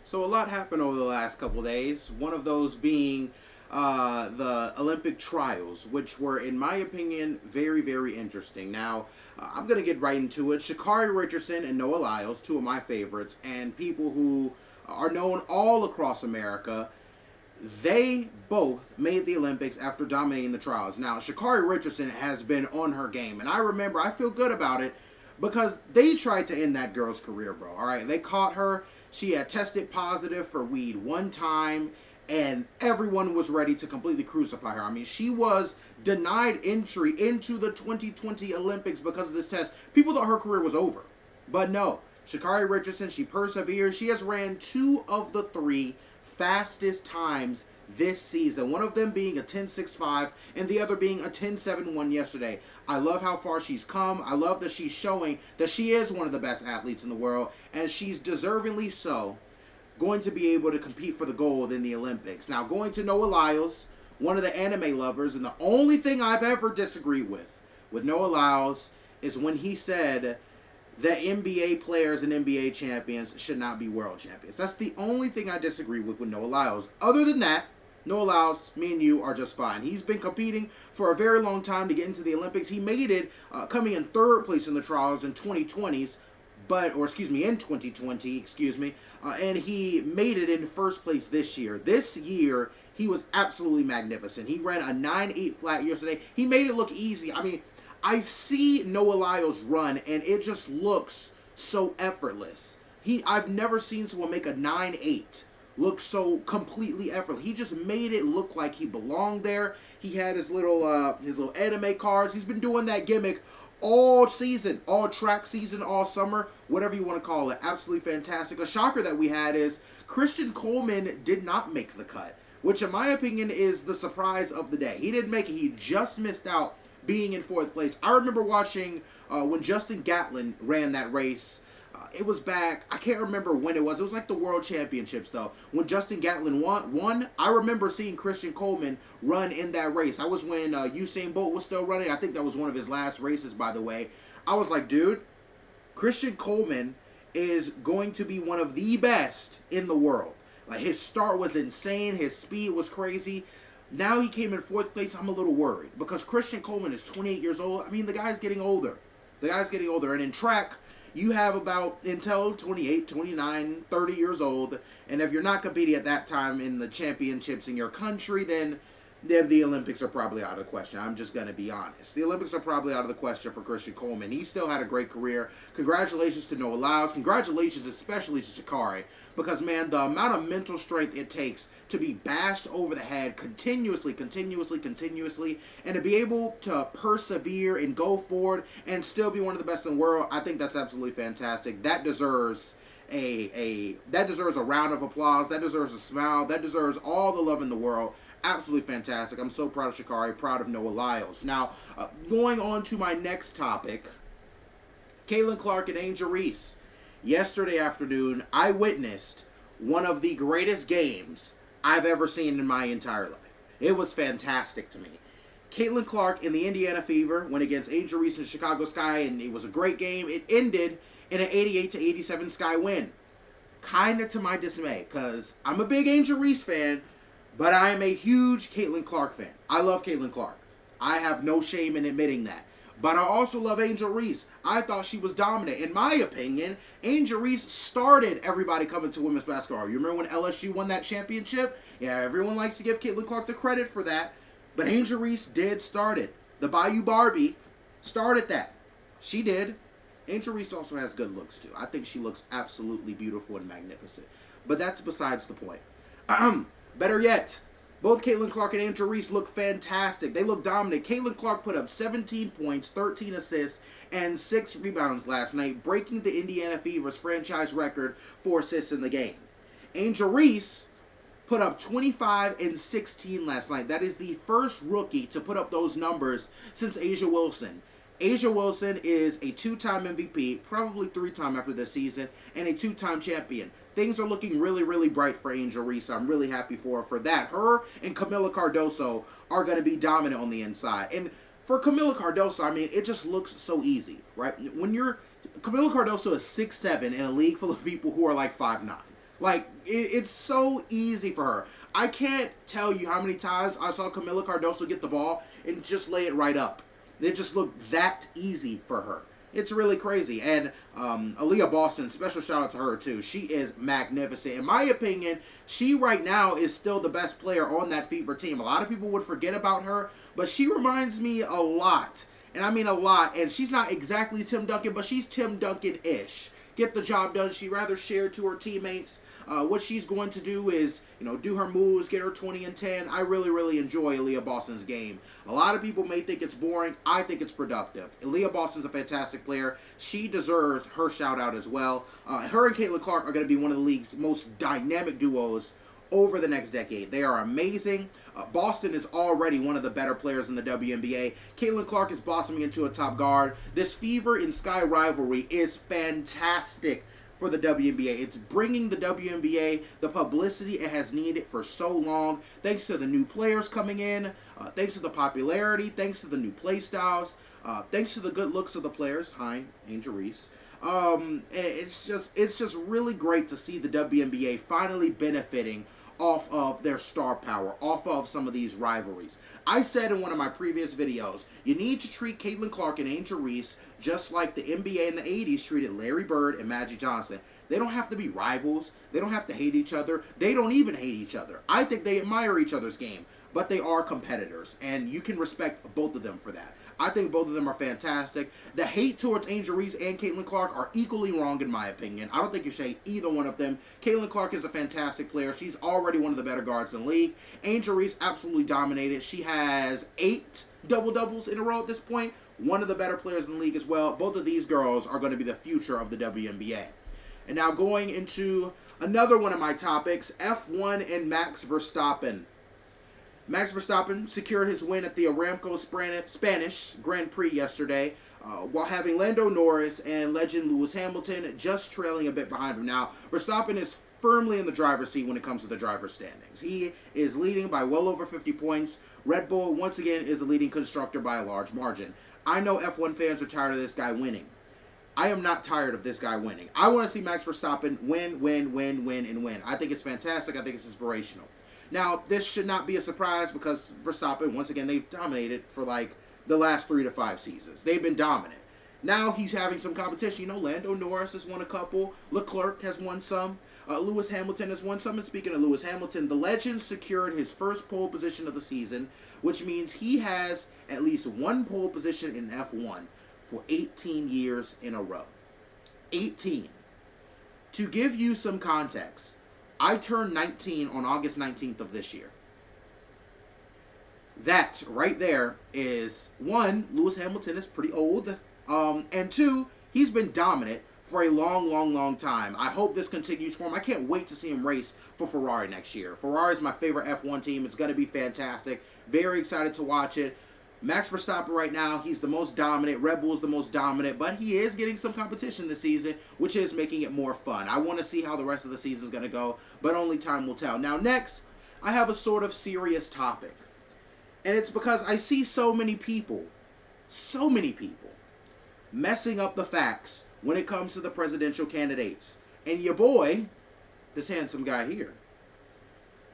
So a lot happened over the last couple days. One of those being the Olympic trials, which were, in my opinion, very, very interesting. Now, I'm going to get right into it. Sha'carri Richardson and Noah Lyles, two of my favorites, and people who are known all across America, they both made the Olympics after dominating the trials. Now, Sha'carri Richardson has been on her game, and I feel good about it because they tried to end that girl's career, bro. All right, they caught her. She had tested positive for weed one time, and everyone was ready to completely crucify her. I mean, she was denied entry into the 2020 Olympics because of this test. People thought her career was over, but no. Sha'carri Richardson, she persevered. She has ran two of the three fastest times this season. One of them being a 10.65 and the other being a 10.71 yesterday. I love how far she's come. I love that she's showing that she is one of the best athletes in the world, and she's deservingly so going to be able to compete for the gold in the Olympics. Now, going to Noah Lyles, one of the anime lovers, and the only thing I've ever disagreed with Noah Lyles is when he said that NBA players and NBA champions should not be world champions. That's the only thing I disagree with Noah Lyles. Other than that, Noah Lyles, me and you are just fine. He's been competing for a very long time to get into the Olympics. He made it coming in third place in the trials in 2020, in 2020, and he made it in first place this year. This year, he was absolutely magnificent. He ran a 9.8 flat yesterday. He made it look easy. I mean, I see Noah Lyles run, and it just looks so effortless. I've never seen someone make a 9.8 look so completely effortless. He just made it look like he belonged there. He had his little anime cards. He's been doing that gimmick all season, all track season, all summer, whatever you want to call it. Absolutely fantastic. A shocker that we had is Christian Coleman did not make the cut, which in my opinion is the surprise of the day. He didn't make it. He just missed out being in fourth place. I remember watching when Justin Gatlin ran that race. It was back, I can't remember when it was. It was like the World Championships, though. When Justin Gatlin won, I remember seeing Christian Coleman run in that race. That was when Usain Bolt was still running. I think that was one of his last races, by the way. I was like, dude, Christian Coleman is going to be one of the best in the world. Like, his start was insane. His speed was crazy. Now he came in fourth place. I'm a little worried because Christian Coleman is 28 years old. I mean, the guy's getting older. And in track, you have about until 28, 29, 30 years old. And if you're not competing at that time in the championships in your country, then the Olympics are probably out of the question. I'm just going to be honest. The Olympics are probably out of the question for Christian Coleman. He still had a great career. Congratulations to Noah Lyles. Congratulations especially to Sha'carri. Because, man, the amount of mental strength it takes to be bashed over the head continuously, and to be able to persevere and go forward and still be one of the best in the world, I think that's absolutely fantastic. That deserves a round of applause. That deserves a smile. That deserves all the love in the world. Absolutely fantastic. I'm so proud of Sha'carri, proud of Noah Lyles. Now, going on to my next topic, Caitlin Clark and Angel Reese. Yesterday afternoon, I witnessed one of the greatest games I've ever seen in my entire life. It was fantastic to me. Caitlin Clark in the Indiana Fever went against Angel Reese in Chicago Sky, and it was a great game. It ended in an 88-87 Sky win. Kind of to my dismay, because I'm a big Angel Reese fan, but I am a huge Caitlin Clark fan. I love Caitlin Clark. I have no shame in admitting that. But I also love Angel Reese. I thought she was dominant. In my opinion, Angel Reese started everybody coming to women's basketball. You remember when LSU won that championship? Yeah, everyone likes to give Caitlin Clark the credit for that. But Angel Reese did start it. The Bayou Barbie started that. She did. Angel Reese also has good looks, too. I think she looks absolutely beautiful and magnificent. But that's besides the point. Better yet, both Caitlin Clark and Angel Reese look fantastic. They look dominant. Caitlin Clark put up 17 points, 13 assists, and 6 rebounds last night, breaking the Indiana Fever's franchise record for assists in the game. Angel Reese put up 25 and 16 last night. That is the first rookie to put up those numbers since A'ja Wilson. A'ja Wilson is a 2-time MVP, probably 3-time after this season, and a 2-time champion. Things are looking really, really bright for Angel Reese. I'm really happy for her for that. Her and Camila Cardoso are going to be dominant on the inside. And for Camila Cardoso, I mean, it just looks so easy, right? Camila Cardoso is 6'7" in a league full of people who are like 5'9". Like, it's so easy for her. I can't tell you how many times I saw Camila Cardoso get the ball and just lay it right up. It just looked that easy for her. It's really crazy. And Aaliyah Boston, special shout out to her too. She is magnificent. In my opinion, she right now is still the best player on that Fever team. A lot of people would forget about her, but she reminds me a lot. And I mean a lot. And she's not exactly Tim Duncan, but she's Tim Duncan-ish. Get the job done. She rather shared to her teammates. What she's going to do is, do her moves, get her 20 and 10. I really, really enjoy Aaliyah Boston's game. A lot of people may think it's boring. I think it's productive. Aaliyah Boston's a fantastic player. She deserves her shout out as well. Her and Caitlin Clark are going to be one of the league's most dynamic duos over the next decade. They are amazing. Boston is already one of the better players in the WNBA. Caitlin Clark is blossoming into a top guard. This Fever and Sky rivalry is fantastic for the WNBA. It's bringing the WNBA the publicity it has needed for so long, thanks to the new players coming in, thanks to the popularity, thanks to the new play styles, thanks to the good looks of the players. Hi, Angel Reese. It's just really great to see the WNBA finally benefiting off of their star power, off of some of these rivalries. I said in one of my previous videos, you need to treat Caitlin Clark and Angel Reese just like the NBA in the 80s treated Larry Bird and Magic Johnson. They don't have to be rivals. They don't have to hate each other. They don't even hate each other. I think they admire each other's game, but they are competitors, and you can respect both of them for that. I think both of them are fantastic. The hate towards Angel Reese and Caitlin Clark are equally wrong in my opinion. I don't think you should hate either one of them. Caitlin Clark is a fantastic player. She's already one of the better guards in the league. Angel Reese absolutely dominated. She has 8 double-doubles in a row at this point. One of the better players in the league as well. Both of these girls are going to be the future of the WNBA. And now going into another one of my topics, F1 and Max Verstappen. Max Verstappen secured his win at the Aramco Spanish Grand Prix yesterday, while having Lando Norris and legend Lewis Hamilton just trailing a bit behind him. Now, Verstappen is firmly in the driver's seat when it comes to the driver's standings. He is leading by well over 50 points. Red Bull, once again, is the leading constructor by a large margin. I know F1 fans are tired of this guy winning. I am not tired of this guy winning. I want to see Max Verstappen win, and win. I think it's fantastic. I think it's inspirational. Now, this should not be a surprise because Verstappen, once again, they've dominated for like the last 3 to 5 seasons. They've been dominant. Now he's having some competition. Lando Norris has won a couple. Leclerc has won some. Lewis Hamilton has won some. And speaking of Lewis Hamilton, the legend secured his first pole position of the season, which means he has at least one pole position in F1 for 18 years in a row. 18. To give you some context, I turned 19 on August 19th of this year. That right there is, 1, Lewis Hamilton is pretty old, and 2, he's been dominant for a long time. I hope this continues for him. I can't wait to see him race for Ferrari next year. Ferrari is my favorite F1 team. It's going to be fantastic. Very excited to watch it. Max Verstappen right now, he's the most dominant. Red Bull's the most dominant, but he is getting some competition this season, which is making it more fun. I want to see how the rest of the season is going to go, but only time will tell. Now, next, I have a sort of serious topic, and it's because I see so many people, messing up the facts when it comes to the presidential candidates. And your boy, this handsome guy here,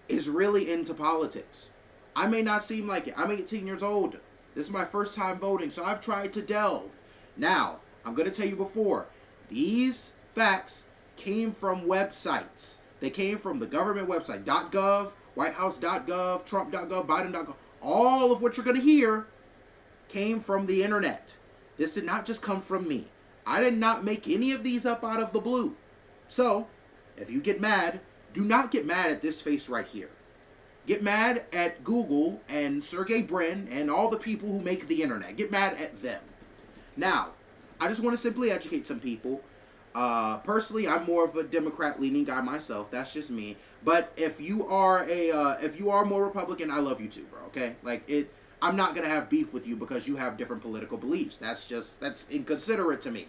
is really into politics. I may not seem like it. I'm 18 years old. This is my first time voting, so I've tried to delve. Now, I'm going to tell you before, these facts came from websites. They came from the government website, .gov, whitehouse.gov, trump.gov, biden.gov. All of what you're going to hear came from the internet. This did not just come from me. I did not make any of these up out of the blue. So, if you get mad, do not get mad at this face right here. Get mad at Google and Sergey Brin and all the people who make the internet. Get mad at them. Now, I just want to simply educate some people. Personally, I'm more of a Democrat-leaning guy myself. That's just me. But if you are more Republican, I love you too, bro. Okay, I'm not gonna have beef with you because you have different political beliefs. That's inconsiderate to me.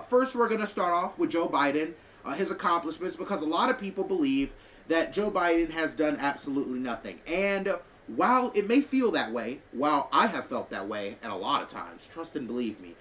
First, we're gonna start off with Joe Biden, his accomplishments, because a lot of people believe that Joe Biden has done absolutely nothing. And while it may feel that way, while I have felt that way at a lot of times, trust and believe me,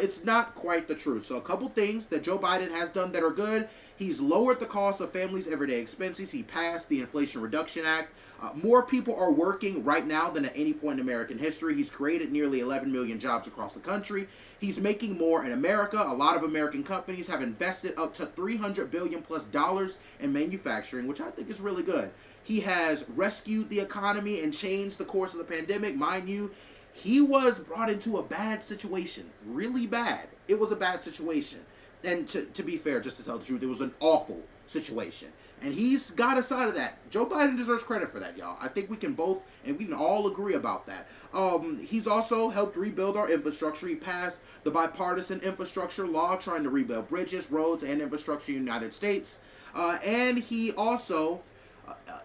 it's not quite the truth. So a couple things that Joe Biden has done that are good. He's lowered the cost of families' everyday expenses. He passed the Inflation Reduction Act. More people are working right now than at any point in American history. He's created nearly 11 million jobs across the country. He's making more in America. A lot of American companies have invested up to $300 billion plus in manufacturing, which I think is really good. He has rescued the economy and changed the course of the pandemic. Mind you, he was brought into a bad situation. Really bad. It was a bad situation. And to be fair, just to tell the truth, it was an awful situation. And he's got us out of that. Joe Biden deserves credit for that, y'all. I think we can both, and we can all agree about that. He's also helped rebuild our infrastructure. He passed the bipartisan infrastructure law trying to rebuild bridges, roads, and infrastructure in the United States. And he also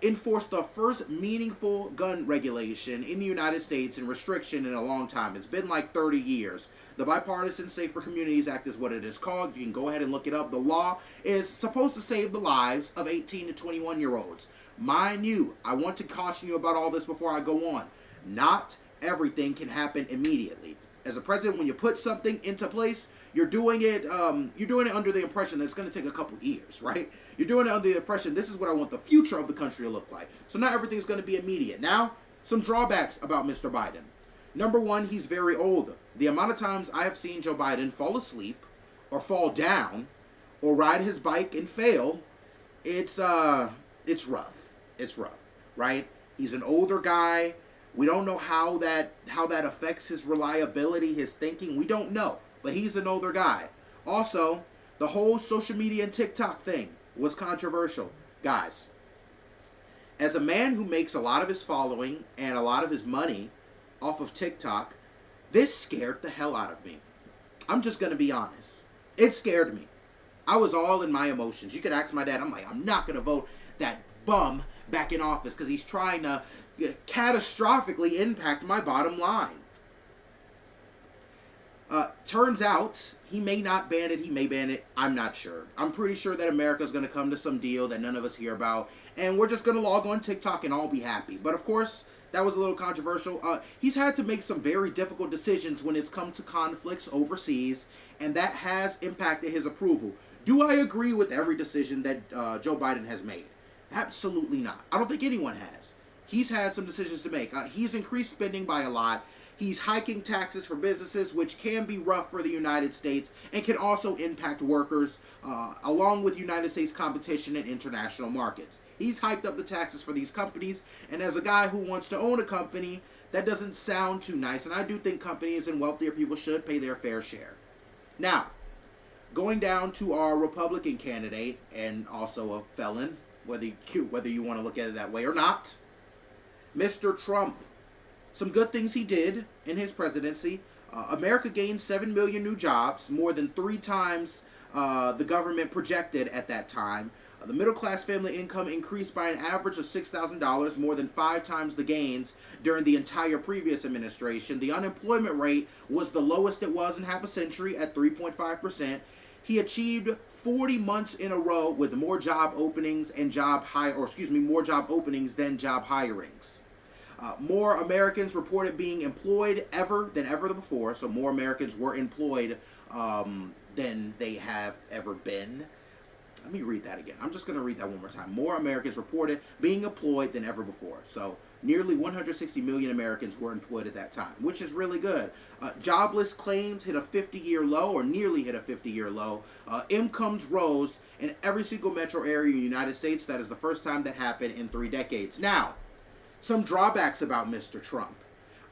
enforced the first meaningful gun regulation in the United States and restriction in a long time. It's been like 30 years. The Bipartisan Safer Communities Act is what it is called. You can go ahead and look it up. The law is supposed to save the lives of 18 to 21-year-olds. Mind you, I want to caution you about all this before I go on. Not everything can happen immediately. As a president, when you put something into place, you're doing it under the impression that it's going to take a couple years, right? You're doing it under the impression this is what I want the future of the country to look like. So not everything's going to be immediate. Now, some drawbacks about Mr. Biden. Number one, he's very old. The amount of times I have seen Joe Biden fall asleep or fall down or ride his bike and fail, it's rough. It's rough, right? He's an older guy. We don't know how that affects his reliability, his thinking. We don't know, but he's an older guy. Also, the whole social media and TikTok thing was controversial. Guys, as a man who makes a lot of his following and a lot of his money off of TikTok, this scared the hell out of me. I'm just going to be honest. It scared me. I was all in my emotions. You could ask my dad. I'm like, I'm not going to vote that bum back in office because he's trying to catastrophically impact my bottom line. Turns out he may not ban it. He may ban it. I'm not sure. I'm pretty sure that America's going to come to some deal that none of us hear about. And we're just going to log on TikTok and all be happy. But of course, that was a little controversial. He's had to make some very difficult decisions when it's come to conflicts overseas. And that has impacted his approval. Do I agree with every decision that Joe Biden has made? Absolutely not. I don't think anyone has. He's had some decisions to make. He's increased spending by a lot. He's hiking taxes for businesses, which can be rough for the United States and can also impact workers, along with United States competition in international markets. He's hiked up the taxes for these companies, and as a guy who wants to own a company, that doesn't sound too nice, and I do think companies and wealthier people should pay their fair share. Now, going down to our Republican candidate, and also a felon, whether you want to look at it that way or not, Mr. Trump. Some good things he did in his presidency. America gained 7 million new jobs, more than 3 times the government projected at that time. The middle-class family income increased by an average of $6,000, more than 5 times the gains during the entire previous administration. The unemployment rate was the lowest it was in half a century at 3.5%. He achieved 40 months in a row with more job openings and more job openings than job hirings. More Americans reported being employed than ever before. So more Americans were employed than they have ever been. Let me read that again. I'm just going to read that one more time. More Americans reported being employed than ever before. So nearly 160 million Americans were employed at that time, which is really good. Jobless claims hit a 50-year low, or nearly hit a 50-year low. Incomes rose in every single metro area in the United States. That is the first time that happened in 3 decades. Now, some drawbacks about Mr. Trump.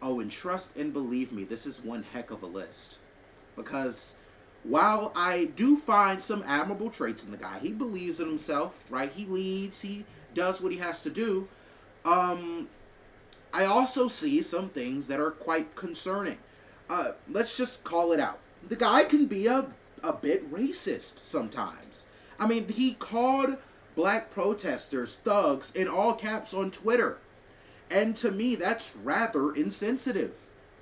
Oh, and trust and believe me, this is one heck of a list. Because while I do find some admirable traits in the guy, he believes in himself, right? He leads, he does what he has to do. I also see some things that are quite concerning. Let's just call it out. The guy can be a bit racist sometimes. I mean, he called black protesters thugs in all caps on Twitter. And to me, that's rather insensitive.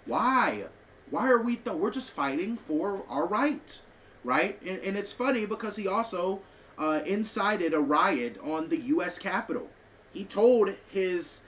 Why? Why are we're just fighting for our right, right? And it's funny because he also incited a riot on the U.S. Capitol. He told his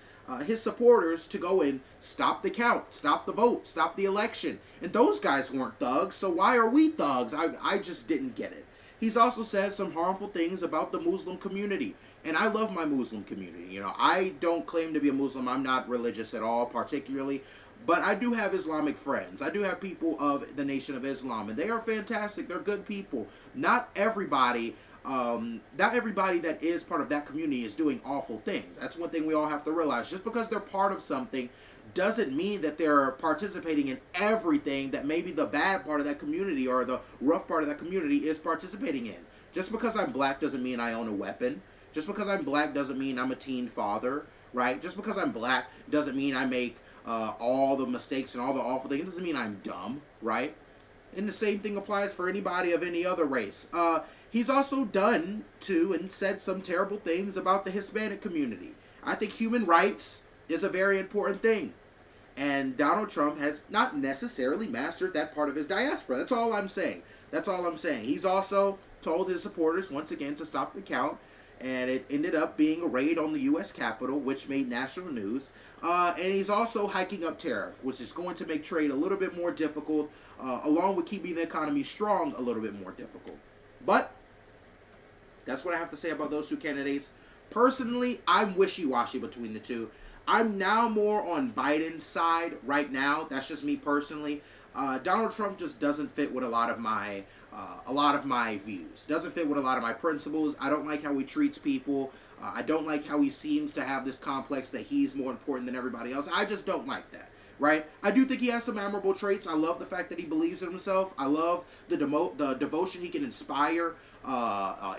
his supporters to go and stop the count, stop the vote, stop the election. And those guys weren't thugs, so why are we thugs? I just didn't get it. He's also said some harmful things about the Muslim community. And I love my Muslim community. You know, I don't claim to be a Muslim. I'm not religious at all, particularly. But I do have Islamic friends. I do have people of the Nation of Islam. And they are fantastic. They're good people. Not everybody that is part of that community is doing awful things. That's one thing we all have to realize. Just because they're part of something doesn't mean that they're participating in everything that maybe the bad part of that community or the rough part of that community is participating in. Just because I'm black doesn't mean I own a weapon. Just because I'm black doesn't mean I'm a teen father, right? Just because I'm black doesn't mean I make all the mistakes and all the awful things. It doesn't mean I'm dumb, right? And the same thing applies for anybody of any other race. He's also done to and said some terrible things about the Hispanic community. I think human rights is a very important thing. And Donald Trump has not necessarily mastered that part of his diaspora. That's all I'm saying. That's all I'm saying. He's also told his supporters once again to stop the count. And it ended up being a raid on the U.S. Capitol, which made national news. And he's also hiking up tariff, which is going to make trade a little bit more difficult, along with keeping the economy strong a little bit more difficult. But that's what I have to say about those two candidates. Personally, I'm wishy-washy between the two. I'm now more on Biden's side right now. That's just me personally. Donald Trump just doesn't fit with a lot of my views. Doesn't fit with a lot of my principles. I don't like how he treats people. I don't like how he seems to have this complex that he's more important than everybody else. I just don't like that, right? I do think he has some admirable traits. I love the fact that he believes in himself. I love the devotion he can inspire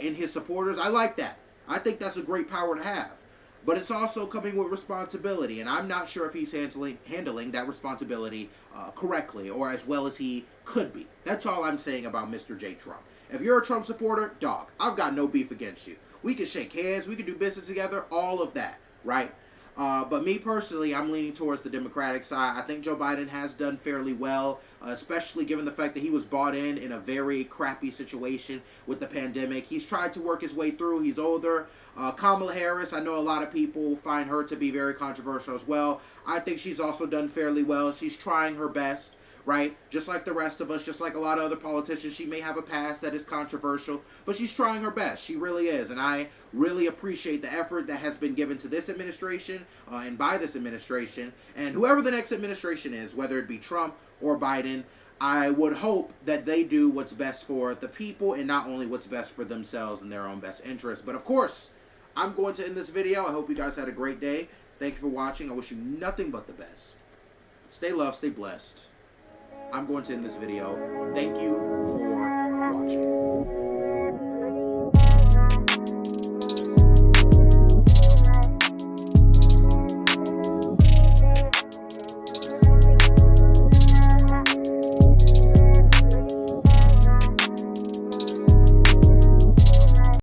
in his supporters. I like that. I think that's a great power to have. But it's also coming with responsibility, and I'm not sure if he's handling that responsibility correctly or as well as he could be. That's all I'm saying about Mr. J. Trump. If you're a Trump supporter, dog, I've got no beef against you. We can shake hands, we can do business together, all of that, right? But me personally, I'm leaning towards the Democratic side. I think Joe Biden has done fairly well, especially given the fact that he was brought in a very crappy situation with the pandemic. He's tried to work his way through. He's older. Kamala Harris, I know a lot of people find her to be very controversial as well. I think she's also done fairly well. She's trying her best, right? Just like the rest of us, just like a lot of other politicians, she may have a past that is controversial, but she's trying her best. She really is, and I really appreciate the effort that has been given to this administration and by this administration, and whoever the next administration is, whether it be Trump or Biden, I would hope that they do what's best for the people and not only what's best for themselves and their own best interests. But of course, I'm going to end this video. I hope you guys had a great day. Thank you for watching. I wish you nothing but the best. Stay loved, stay blessed. I'm going to end this video. Thank you for watching.